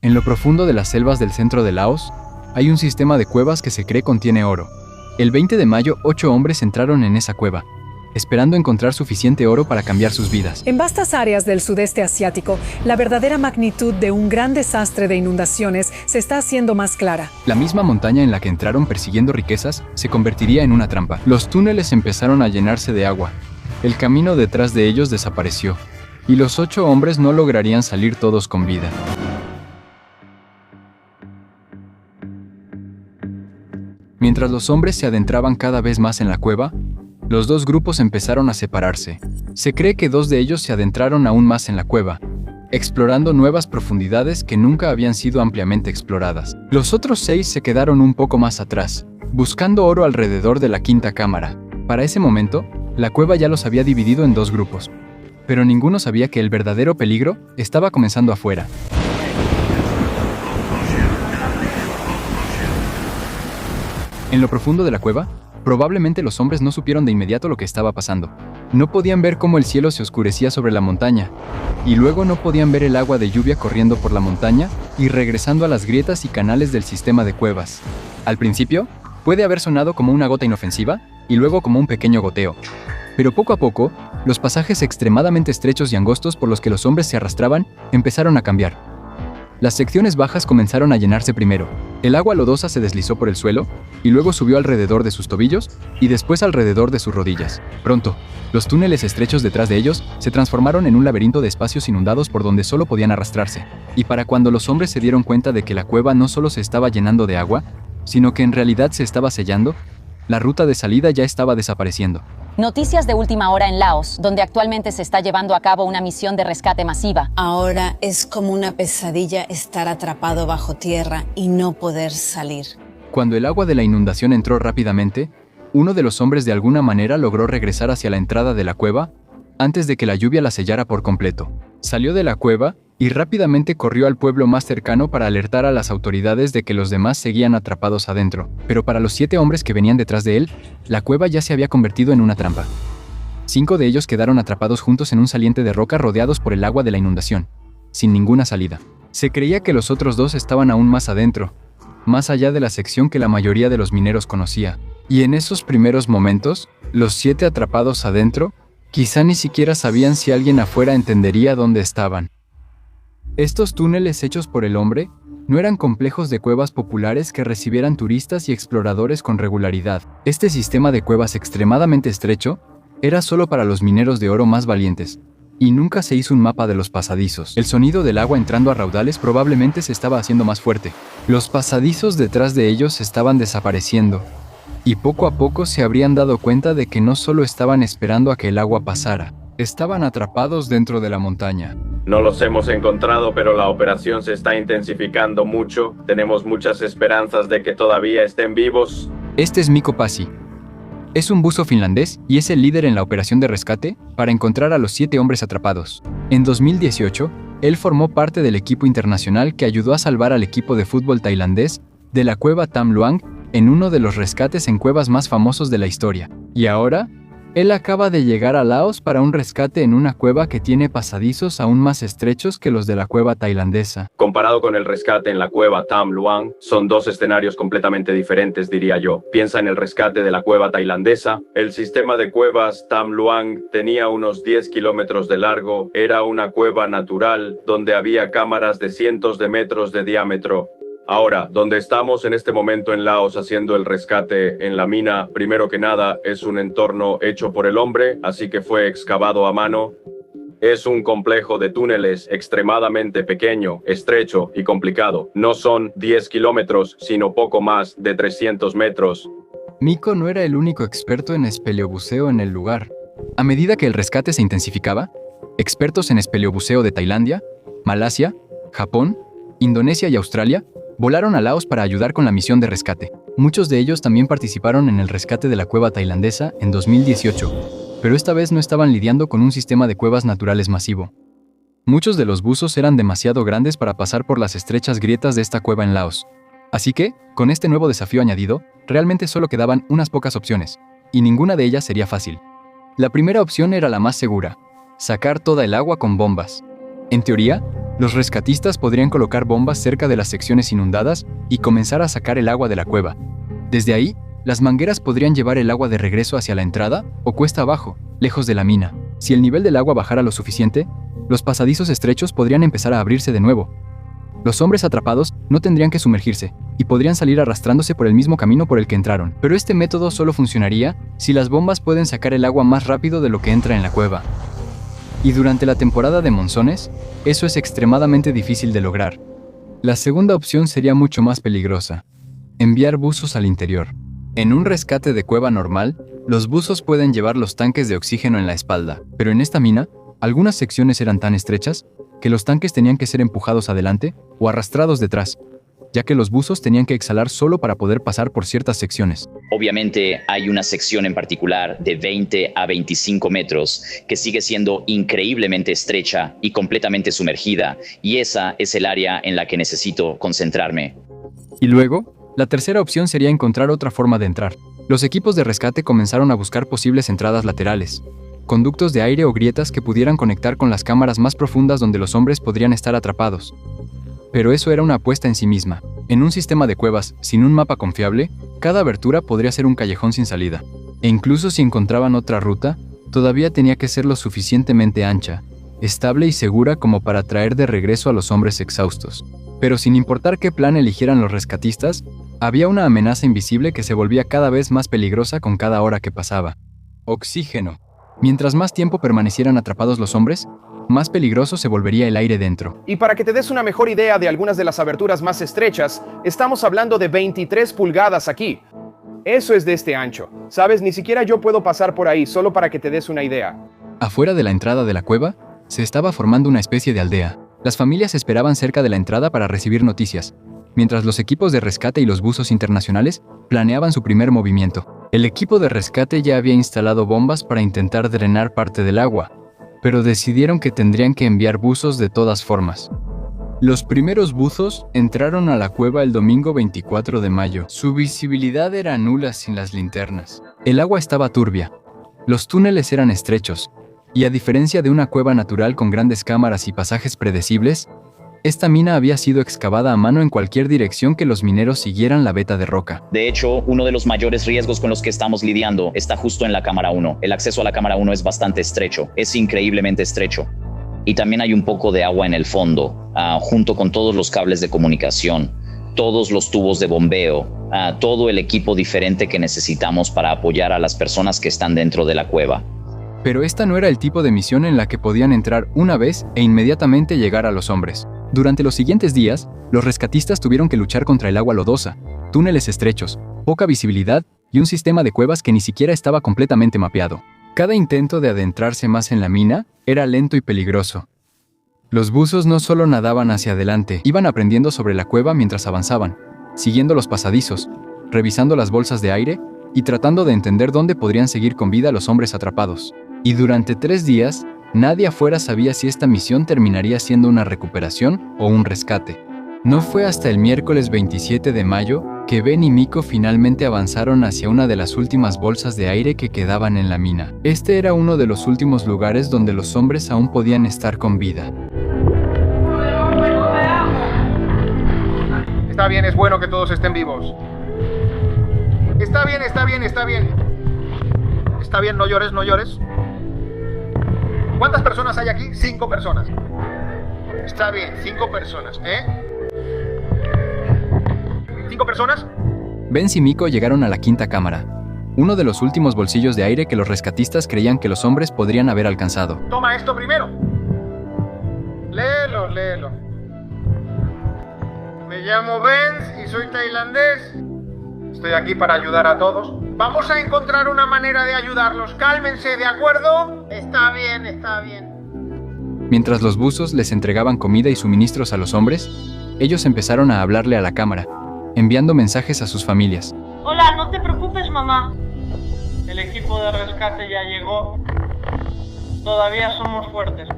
En lo profundo de las selvas del centro de Laos, hay un sistema de cuevas que se cree contiene oro. El 20 de mayo, 8 hombres entraron en esa cueva, esperando encontrar suficiente oro para cambiar sus vidas. En vastas áreas del sudeste asiático, la verdadera magnitud de un gran desastre de inundaciones se está haciendo más clara. La misma montaña en la que entraron persiguiendo riquezas se convertiría en una trampa. Los túneles empezaron a llenarse de agua. El camino detrás de ellos desapareció, y los 8 hombres no lograrían salir todos con vida. Mientras los hombres se adentraban cada vez más en la cueva, los dos grupos empezaron a separarse. Se cree que 2 de ellos se adentraron aún más en la cueva, explorando nuevas profundidades que nunca habían sido ampliamente exploradas. Los otros 6 se quedaron un poco más atrás, buscando oro alrededor de la quinta cámara. Para ese momento, la cueva ya los había dividido en 2 grupos, pero ninguno sabía que el verdadero peligro estaba comenzando afuera. En lo profundo de la cueva, probablemente los hombres no supieron de inmediato lo que estaba pasando. No podían ver cómo el cielo se oscurecía sobre la montaña, y luego no podían ver el agua de lluvia corriendo por la montaña y regresando a las grietas y canales del sistema de cuevas. Al principio, puede haber sonado como una gota inofensiva, y luego como un pequeño goteo. Pero poco a poco, los pasajes extremadamente estrechos y angostos por los que los hombres se arrastraban empezaron a cambiar. Las secciones bajas comenzaron a llenarse primero. El agua lodosa se deslizó por el suelo, y luego subió alrededor de sus tobillos, y después alrededor de sus rodillas. Pronto, los túneles estrechos detrás de ellos se transformaron en un laberinto de espacios inundados por donde solo podían arrastrarse. Y para cuando los hombres se dieron cuenta de que la cueva no solo se estaba llenando de agua, sino que en realidad se estaba sellando, la ruta de salida ya estaba desapareciendo. Noticias de última hora en Laos, donde actualmente se está llevando a cabo una misión de rescate masiva. Ahora es como una pesadilla estar atrapado bajo tierra y no poder salir. Cuando el agua de la inundación entró rápidamente, uno de los hombres de alguna manera logró regresar hacia la entrada de la cueva antes de que la lluvia la sellara por completo. Salió de la cueva y rápidamente corrió al pueblo más cercano para alertar a las autoridades de que los demás seguían atrapados adentro. Pero para los 7 hombres que venían detrás de él, la cueva ya se había convertido en una trampa. 5 de ellos quedaron atrapados juntos en un saliente de roca rodeados por el agua de la inundación, sin ninguna salida. Se creía que los otros 2 estaban aún más adentro, más allá de la sección que la mayoría de los mineros conocía. Y en esos primeros momentos, los 7 atrapados adentro, quizá ni siquiera sabían si alguien afuera entendería dónde estaban. Estos túneles hechos por el hombre no eran complejos de cuevas populares que recibieran turistas y exploradores con regularidad. Este sistema de cuevas extremadamente estrecho era solo para los mineros de oro más valientes, y nunca se hizo un mapa de los pasadizos. El sonido del agua entrando a raudales probablemente se estaba haciendo más fuerte. Los pasadizos detrás de ellos estaban desapareciendo, y poco a poco se habrían dado cuenta de que no solo estaban esperando a que el agua pasara, estaban atrapados dentro de la montaña. No los hemos encontrado, pero la operación se está intensificando mucho. Tenemos muchas esperanzas de que todavía estén vivos. Este es Mikko Pasi. Es un buzo finlandés y es el líder en la operación de rescate para encontrar a los 7 hombres atrapados. En 2018, él formó parte del equipo internacional que ayudó a salvar al equipo de fútbol tailandés de la cueva Tham Luang en uno de los rescates en cuevas más famosos de la historia. Y ahora, él acaba de llegar a Laos para un rescate en una cueva que tiene pasadizos aún más estrechos que los de la cueva tailandesa. Comparado con el rescate en la cueva Tham Luang, son 2 escenarios completamente diferentes, diría yo. Piensa en el rescate de la cueva tailandesa. El sistema de cuevas Tham Luang tenía unos 10 kilómetros de largo. Era una cueva natural donde había cámaras de cientos de metros de diámetro. Ahora, donde estamos en este momento en Laos haciendo el rescate en la mina, primero que nada, es un entorno hecho por el hombre, así que fue excavado a mano. Es un complejo de túneles extremadamente pequeño, estrecho y complicado. No son 10 kilómetros, sino poco más de 300 metros. Mikko no era el único experto en espeleobuceo en el lugar. A medida que el rescate se intensificaba, expertos en espeleobuceo de Tailandia, Malasia, Japón, Indonesia y Australia volaron a Laos para ayudar con la misión de rescate. Muchos de ellos también participaron en el rescate de la cueva tailandesa en 2018, pero esta vez no estaban lidiando con un sistema de cuevas naturales masivo. Muchos de los buzos eran demasiado grandes para pasar por las estrechas grietas de esta cueva en Laos. Así que, con este nuevo desafío añadido, realmente solo quedaban unas pocas opciones, y ninguna de ellas sería fácil. La primera opción era la más segura: sacar toda el agua con bombas. En teoría, Los rescatistas podrían colocar bombas cerca de las secciones inundadas y comenzar a sacar el agua de la cueva. Desde ahí, las mangueras podrían llevar el agua de regreso hacia la entrada o cuesta abajo, lejos de la mina. Si el nivel del agua bajara lo suficiente, los pasadizos estrechos podrían empezar a abrirse de nuevo. Los hombres atrapados no tendrían que sumergirse y podrían salir arrastrándose por el mismo camino por el que entraron. Pero este método solo funcionaría si las bombas pueden sacar el agua más rápido de lo que entra en la cueva. Y durante la temporada de monzones, eso es extremadamente difícil de lograr. La segunda opción sería mucho más peligrosa: enviar buzos al interior. En un rescate de cueva normal, los buzos pueden llevar los tanques de oxígeno en la espalda, pero en esta mina, algunas secciones eran tan estrechas que los tanques tenían que ser empujados adelante o arrastrados detrás, ya que los buzos tenían que exhalar solo para poder pasar por ciertas secciones. Obviamente hay una sección en particular de 20 a 25 metros que sigue siendo increíblemente estrecha y completamente sumergida, y esa es el área en la que necesito concentrarme. Y luego, la tercera opción sería encontrar otra forma de entrar. Los equipos de rescate comenzaron a buscar posibles entradas laterales, conductos de aire o grietas que pudieran conectar con las cámaras más profundas donde los hombres podrían estar atrapados. Pero eso era una apuesta en sí misma. En un sistema de cuevas sin un mapa confiable, cada abertura podría ser un callejón sin salida. E incluso si encontraban otra ruta, todavía tenía que ser lo suficientemente ancha, estable y segura como para traer de regreso a los hombres exhaustos. Pero sin importar qué plan eligieran los rescatistas, había una amenaza invisible que se volvía cada vez más peligrosa con cada hora que pasaba. Oxígeno. Mientras más tiempo permanecieran atrapados los hombres, más peligroso se volvería el aire dentro. Y para que te des una mejor idea de algunas de las aberturas más estrechas, estamos hablando de 23 pulgadas aquí. Eso es de este ancho. Sabes, ni siquiera yo puedo pasar por ahí, solo para que te des una idea. Afuera de la entrada de la cueva, se estaba formando una especie de aldea. Las familias esperaban cerca de la entrada para recibir noticias, mientras los equipos de rescate y los buzos internacionales planeaban su primer movimiento. El equipo de rescate ya había instalado bombas para intentar drenar parte del agua, pero decidieron que tendrían que enviar buzos de todas formas. Los primeros buzos entraron a la cueva el domingo 24 de mayo. Su visibilidad era nula sin las linternas. El agua estaba turbia. Los túneles eran estrechos, y a diferencia de una cueva natural con grandes cámaras y pasajes predecibles, esta mina había sido excavada a mano en cualquier dirección que los mineros siguieran la veta de roca. De hecho, uno de los mayores riesgos con los que estamos lidiando está justo en la cámara 1. El acceso a la cámara 1 es bastante estrecho, es increíblemente estrecho. Y también hay un poco de agua en el fondo, junto con todos los cables de comunicación, todos los tubos de bombeo, todo el equipo diferente que necesitamos para apoyar a las personas que están dentro de la cueva. Pero esta no era el tipo de misión en la que podían entrar una vez e inmediatamente llegar a los hombres. Durante los siguientes días, los rescatistas tuvieron que luchar contra el agua lodosa, túneles estrechos, poca visibilidad y un sistema de cuevas que ni siquiera estaba completamente mapeado. Cada intento de adentrarse más en la mina era lento y peligroso. Los buzos no solo nadaban hacia adelante, iban aprendiendo sobre la cueva mientras avanzaban, siguiendo los pasadizos, revisando las bolsas de aire y tratando de entender dónde podrían seguir con vida los hombres atrapados. Y durante 3 días, nadie afuera sabía si esta misión terminaría siendo una recuperación o un rescate. No fue hasta el miércoles 27 de mayo que Ben y Miko finalmente avanzaron hacia una de las últimas bolsas de aire que quedaban en la mina. Este era uno de los últimos lugares donde los hombres aún podían estar con vida. Está bien, es bueno que todos estén vivos. Está bien, está bien, está bien. Está bien, no llores, no llores. ¿Cuántas personas hay aquí? 5 personas. Está bien, 5 personas, ¿eh? ¿5 personas? Ben y Miko llegaron a la quinta cámara, uno de los últimos bolsillos de aire que los rescatistas creían que los hombres podrían haber alcanzado. Toma esto primero. Léelo, léelo. Me llamo Ben y soy tailandés. Estoy aquí para ayudar a todos. Vamos a encontrar una manera de ayudarlos. Cálmense, ¿de acuerdo? Está bien, está bien. Mientras los buzos les entregaban comida y suministros a los hombres, ellos empezaron a hablarle a la cámara, enviando mensajes a sus familias. Hola, no te preocupes, mamá. El equipo de rescate ya llegó. Todavía somos fuertes.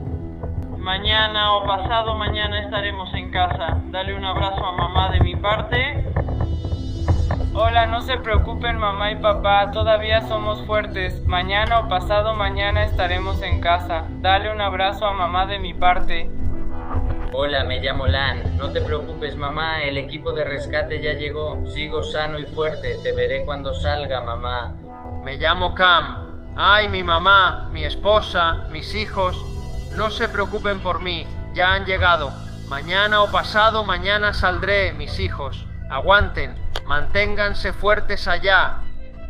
Mañana o pasado mañana estaremos en casa. Dale un abrazo a mamá de mi parte. Hola, no se preocupen mamá y papá, todavía somos fuertes. Mañana o pasado mañana estaremos en casa. Dale un abrazo a mamá de mi parte. Hola, me llamo Lan. No te preocupes, mamá, el equipo de rescate ya llegó. Sigo sano y fuerte. Te veré cuando salga, mamá. Me llamo Cam. Ay, mi mamá, mi esposa, mis hijos. No se preocupen por mí, ya han llegado. Mañana o pasado mañana saldré, mis hijos. Aguanten, manténganse fuertes allá.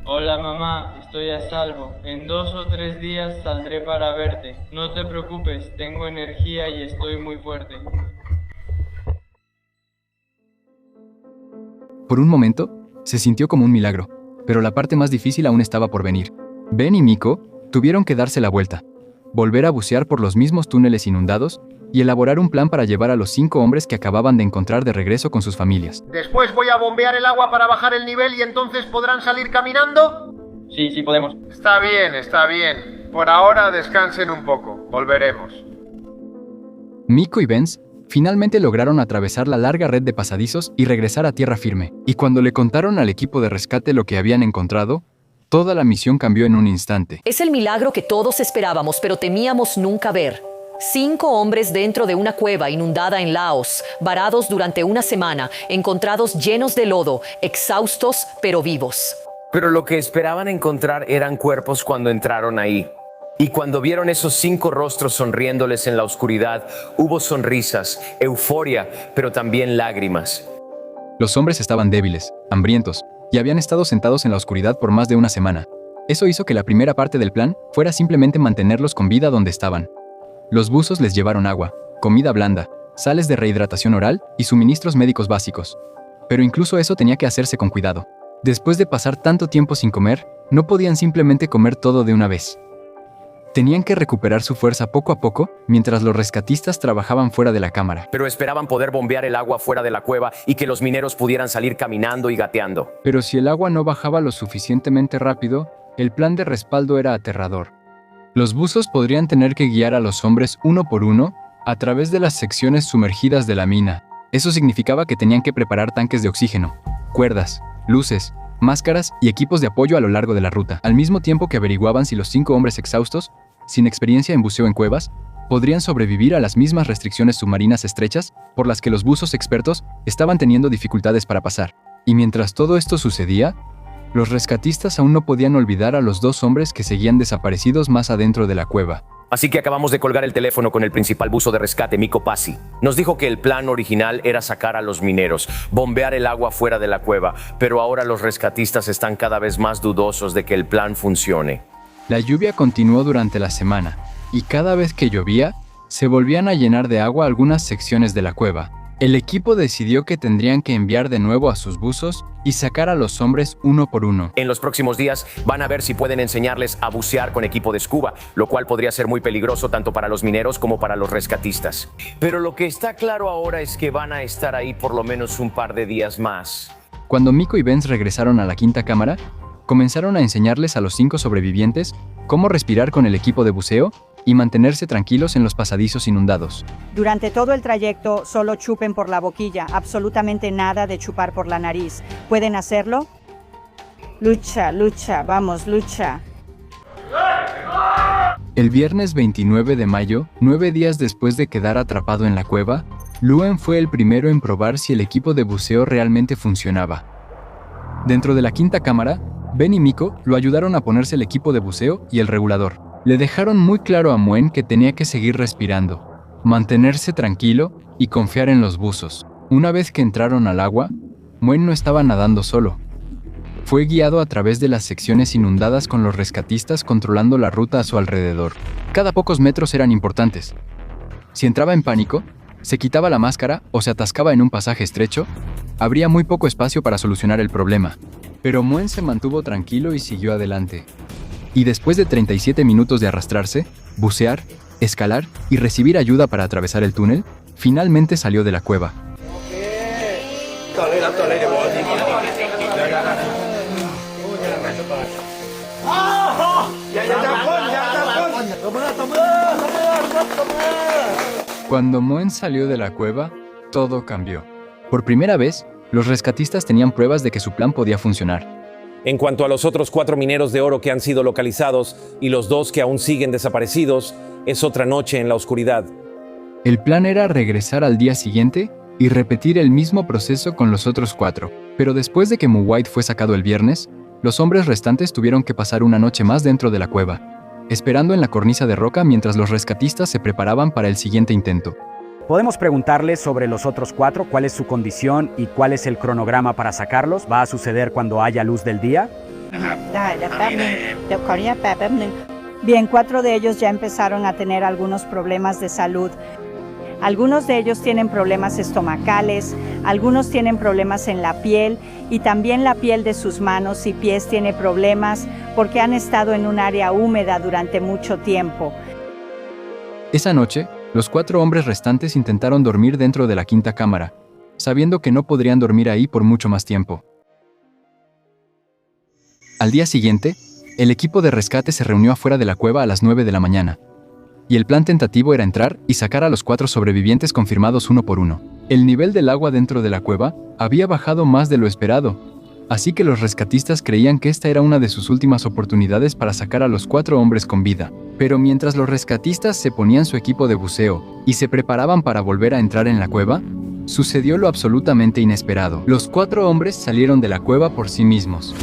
Hola, mamá, estoy a salvo. En 2 o 3 días saldré para verte. No te preocupes, tengo energía y estoy muy fuerte. Por un momento, se sintió como un milagro, pero la parte más difícil aún estaba por venir. Ben y Miko tuvieron que darse la vuelta, volver a bucear por los mismos túneles inundados y elaborar un plan para llevar a los 5 hombres que acababan de encontrar de regreso con sus familias. Después voy a bombear el agua para bajar el nivel y entonces podrán salir caminando. Sí, podemos. Está bien. Por ahora descansen un poco. Volveremos. Miko y Benz finalmente lograron atravesar la larga red de pasadizos y regresar a tierra firme. Y cuando le contaron al equipo de rescate lo que habían encontrado, toda la misión cambió en un instante. Es el milagro que todos esperábamos, pero temíamos nunca ver. 5 hombres dentro de una cueva inundada en Laos, varados durante una semana, encontrados llenos de lodo, exhaustos pero vivos. Pero lo que esperaban encontrar eran cuerpos cuando entraron ahí. Y cuando vieron esos 5 rostros sonriéndoles en la oscuridad, hubo sonrisas, euforia, pero también lágrimas. Los hombres estaban débiles, hambrientos, y habían estado sentados en la oscuridad por más de una semana. Eso hizo que la primera parte del plan fuera simplemente mantenerlos con vida donde estaban. Los buzos les llevaron agua, comida blanda, sales de rehidratación oral y suministros médicos básicos. Pero incluso eso tenía que hacerse con cuidado. Después de pasar tanto tiempo sin comer, no podían simplemente comer todo de una vez. Tenían que recuperar su fuerza poco a poco mientras los rescatistas trabajaban fuera de la cámara. Pero esperaban poder bombear el agua fuera de la cueva y que los mineros pudieran salir caminando y gateando. Pero si el agua no bajaba lo suficientemente rápido, el plan de respaldo era aterrador. Los buzos podrían tener que guiar a los hombres uno por uno a través de las secciones sumergidas de la mina. Eso significaba que tenían que preparar tanques de oxígeno, cuerdas, luces, máscaras y equipos de apoyo a lo largo de la ruta, al mismo tiempo que averiguaban si los 5 hombres exhaustos, sin experiencia en buceo en cuevas, podrían sobrevivir a las mismas restricciones submarinas estrechas por las que los buzos expertos estaban teniendo dificultades para pasar. Y mientras todo esto sucedía, los rescatistas aún no podían olvidar a los 2 hombres que seguían desaparecidos más adentro de la cueva. Así que acabamos de colgar el teléfono con el principal buzo de rescate, Miko Pasi. Nos dijo que el plan original era sacar a los mineros, bombear el agua fuera de la cueva, pero ahora los rescatistas están cada vez más dudosos de que el plan funcione. La lluvia continuó durante la semana, y cada vez que llovía, se volvían a llenar de agua algunas secciones de la cueva. El equipo decidió que tendrían que enviar de nuevo a sus buzos y sacar a los hombres uno por uno. En los próximos días van a ver si pueden enseñarles a bucear con equipo de scuba, lo cual podría ser muy peligroso tanto para los mineros como para los rescatistas. Pero lo que está claro ahora es que van a estar ahí por lo menos un par de días más. Cuando Miko y Benz regresaron a la quinta cámara, comenzaron a enseñarles a los 5 sobrevivientes cómo respirar con el equipo de buceo y mantenerse tranquilos en los pasadizos inundados. Durante todo el trayecto, solo chupen por la boquilla, absolutamente nada de chupar por la nariz. ¿Pueden hacerlo? Lucha, vamos, lucha. El viernes 29 de mayo, 9 días después de quedar atrapado en la cueva, Luen fue el primero en probar si el equipo de buceo realmente funcionaba. Dentro de la quinta cámara, Ben y Miko lo ayudaron a ponerse el equipo de buceo y el regulador. Le dejaron muy claro a Muen que tenía que seguir respirando, mantenerse tranquilo y confiar en los buzos. Una vez que entraron al agua, Muen no estaba nadando solo. Fue guiado a través de las secciones inundadas con los rescatistas controlando la ruta a su alrededor. Cada pocos metros eran importantes. Si entraba en pánico, se quitaba la máscara o se atascaba en un pasaje estrecho, habría muy poco espacio para solucionar el problema. Pero Muen se mantuvo tranquilo y siguió adelante. Y después de 37 minutos de arrastrarse, bucear, escalar y recibir ayuda para atravesar el túnel, finalmente salió de la cueva. Cuando Muen salió de la cueva, todo cambió. Por primera vez, los rescatistas tenían pruebas de que su plan podía funcionar. En cuanto a los otros 4 mineros de oro que han sido localizados y los 2 que aún siguen desaparecidos, es otra noche en la oscuridad. El plan era regresar al día siguiente y repetir el mismo proceso con los otros 4. Pero después de que White fue sacado el viernes, los hombres restantes tuvieron que pasar una noche más dentro de la cueva, esperando en la cornisa de roca mientras los rescatistas se preparaban para el siguiente intento. ¿Podemos preguntarles sobre los otros 4 cuál es su condición y cuál es el cronograma para sacarlos? ¿Va a suceder cuando haya luz del día? Bien, 4 de ellos ya empezaron a tener algunos problemas de salud. Algunos de ellos tienen problemas estomacales, algunos tienen problemas en la piel y también la piel de sus manos y pies tiene problemas porque han estado en un área húmeda durante mucho tiempo. Esa noche, los 4 hombres restantes intentaron dormir dentro de la quinta cámara, sabiendo que no podrían dormir ahí por mucho más tiempo. Al día siguiente, el equipo de rescate se reunió afuera de la cueva a las 9 de la mañana. Y el plan tentativo era entrar y sacar a los 4 sobrevivientes confirmados uno por uno. El nivel del agua dentro de la cueva había bajado más de lo esperado, así que los rescatistas creían que esta era una de sus últimas oportunidades para sacar a los 4 hombres con vida. Pero mientras los rescatistas se ponían su equipo de buceo y se preparaban para volver a entrar en la cueva, sucedió lo absolutamente inesperado. Los 4 hombres salieron de la cueva por sí mismos.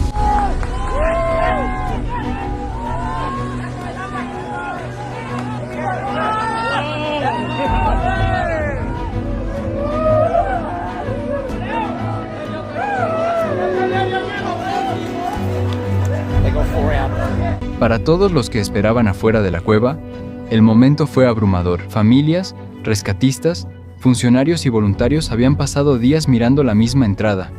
Para todos los que esperaban afuera de la cueva, el momento fue abrumador. Familias, rescatistas, funcionarios y voluntarios habían pasado días mirando la misma entrada,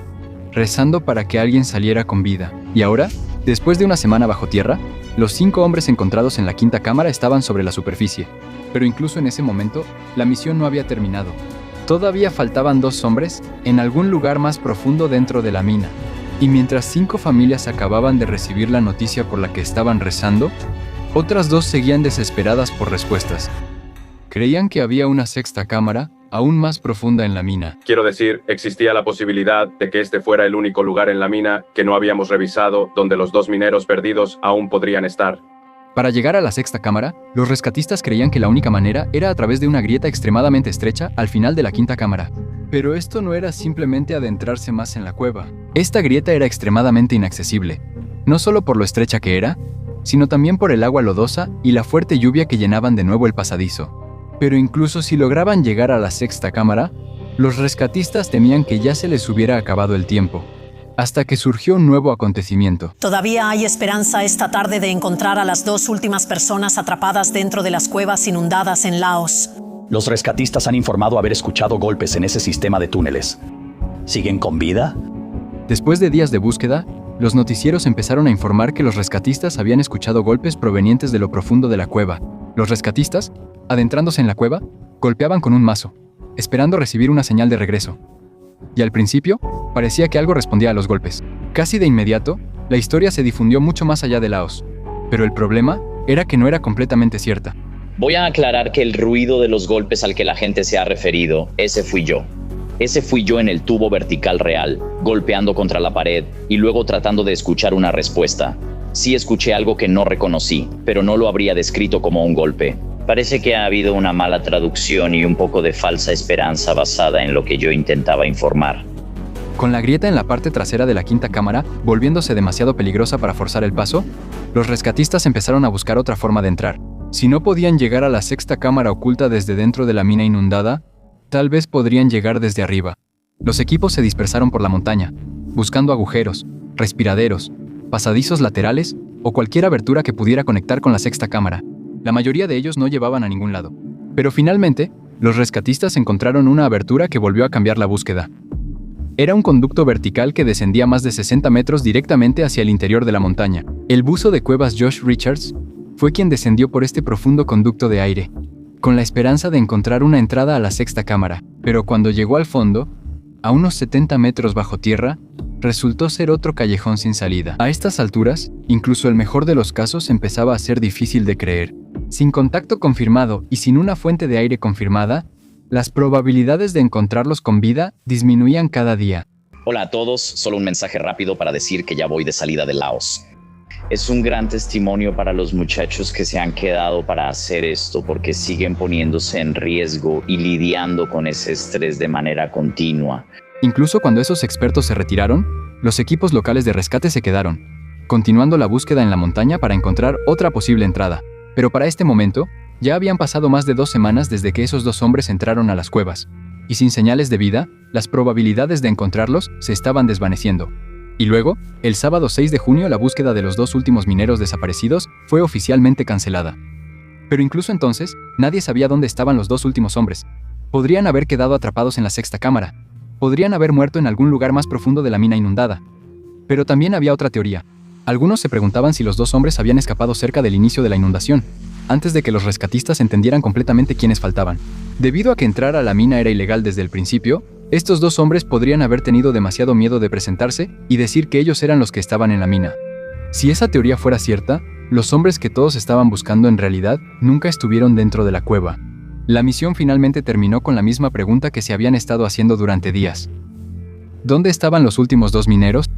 rezando para que alguien saliera con vida. Y ahora, después de una semana bajo tierra, los 5 hombres encontrados en la quinta cámara estaban sobre la superficie. Pero incluso en ese momento, la misión no había terminado. Todavía faltaban 2 hombres en algún lugar más profundo dentro de la mina. Y mientras 5 familias acababan de recibir la noticia por la que estaban rezando, otras 2 seguían desesperadas por respuestas. Creían que había una sexta cámara, aún más profunda en la mina. Quiero decir, existía la posibilidad de que este fuera el único lugar en la mina que no habíamos revisado, donde los 2 mineros perdidos aún podrían estar. Para llegar a la sexta cámara, los rescatistas creían que la única manera era a través de una grieta extremadamente estrecha al final de la quinta cámara. Pero esto no era simplemente adentrarse más en la cueva. Esta grieta era extremadamente inaccesible, no solo por lo estrecha que era, sino también por el agua lodosa y la fuerte lluvia que llenaban de nuevo el pasadizo. Pero incluso si lograban llegar a la sexta cámara, los rescatistas temían que ya se les hubiera acabado el tiempo, hasta que surgió un nuevo acontecimiento. Todavía hay esperanza esta tarde de encontrar a las 2 últimas personas atrapadas dentro de las cuevas inundadas en Laos. Los rescatistas han informado haber escuchado golpes en ese sistema de túneles. ¿Siguen con vida? Después de días de búsqueda, los noticieros empezaron a informar que los rescatistas habían escuchado golpes provenientes de lo profundo de la cueva. Los rescatistas, adentrándose en la cueva, golpeaban con un mazo, esperando recibir una señal de regreso. Y al principio, parecía que algo respondía a los golpes. Casi de inmediato, la historia se difundió mucho más allá de Laos. Pero el problema era que no era completamente cierta. Voy a aclarar que el ruido de los golpes al que la gente se ha referido, ese fui yo. Ese fui yo en el tubo vertical real, golpeando contra la pared y luego tratando de escuchar una respuesta. Sí escuché algo que no reconocí, pero no lo habría descrito como un golpe. Parece que ha habido una mala traducción y un poco de falsa esperanza basada en lo que yo intentaba informar. Con la grieta en la parte trasera de la quinta cámara, volviéndose demasiado peligrosa para forzar el paso, los rescatistas empezaron a buscar otra forma de entrar. Si no podían llegar a la sexta cámara oculta desde dentro de la mina inundada, tal vez podrían llegar desde arriba. Los equipos se dispersaron por la montaña, buscando agujeros, respiraderos, pasadizos laterales o cualquier abertura que pudiera conectar con la sexta cámara. La mayoría de ellos no llevaban a ningún lado. Pero finalmente, los rescatistas encontraron una abertura que volvió a cambiar la búsqueda. Era un conducto vertical que descendía más de 60 metros directamente hacia el interior de la montaña. El buzo de cuevas Josh Richards fue quien descendió por este profundo conducto de aire, con la esperanza de encontrar una entrada a la sexta cámara. Pero cuando llegó al fondo, a unos 70 metros bajo tierra, resultó ser otro callejón sin salida. A estas alturas, incluso el mejor de los casos empezaba a ser difícil de creer. Sin contacto confirmado y sin una fuente de aire confirmada, las probabilidades de encontrarlos con vida disminuían cada día. Hola a todos, solo un mensaje rápido para decir que ya voy de salida de Laos. Es un gran testimonio para los muchachos que se han quedado para hacer esto, porque siguen poniéndose en riesgo y lidiando con ese estrés de manera continua. Incluso cuando esos expertos se retiraron, los equipos locales de rescate se quedaron, continuando la búsqueda en la montaña para encontrar otra posible entrada. Pero para este momento, ya habían pasado más de 2 semanas desde que esos 2 hombres entraron a las cuevas, y sin señales de vida, las probabilidades de encontrarlos se estaban desvaneciendo. Y luego, el sábado 6 de junio, la búsqueda de los 2 últimos mineros desaparecidos fue oficialmente cancelada. Pero incluso entonces, nadie sabía dónde estaban los 2 últimos hombres. Podrían haber quedado atrapados en la sexta cámara. Podrían haber muerto en algún lugar más profundo de la mina inundada. Pero también había otra teoría. Algunos se preguntaban si los 2 hombres habían escapado cerca del inicio de la inundación, antes de que los rescatistas entendieran completamente quiénes faltaban. Debido a que entrar a la mina era ilegal desde el principio, estos 2 hombres podrían haber tenido demasiado miedo de presentarse y decir que ellos eran los que estaban en la mina. Si esa teoría fuera cierta, los hombres que todos estaban buscando en realidad nunca estuvieron dentro de la cueva. La misión finalmente terminó con la misma pregunta que se habían estado haciendo durante días. ¿Dónde estaban los últimos 2 mineros?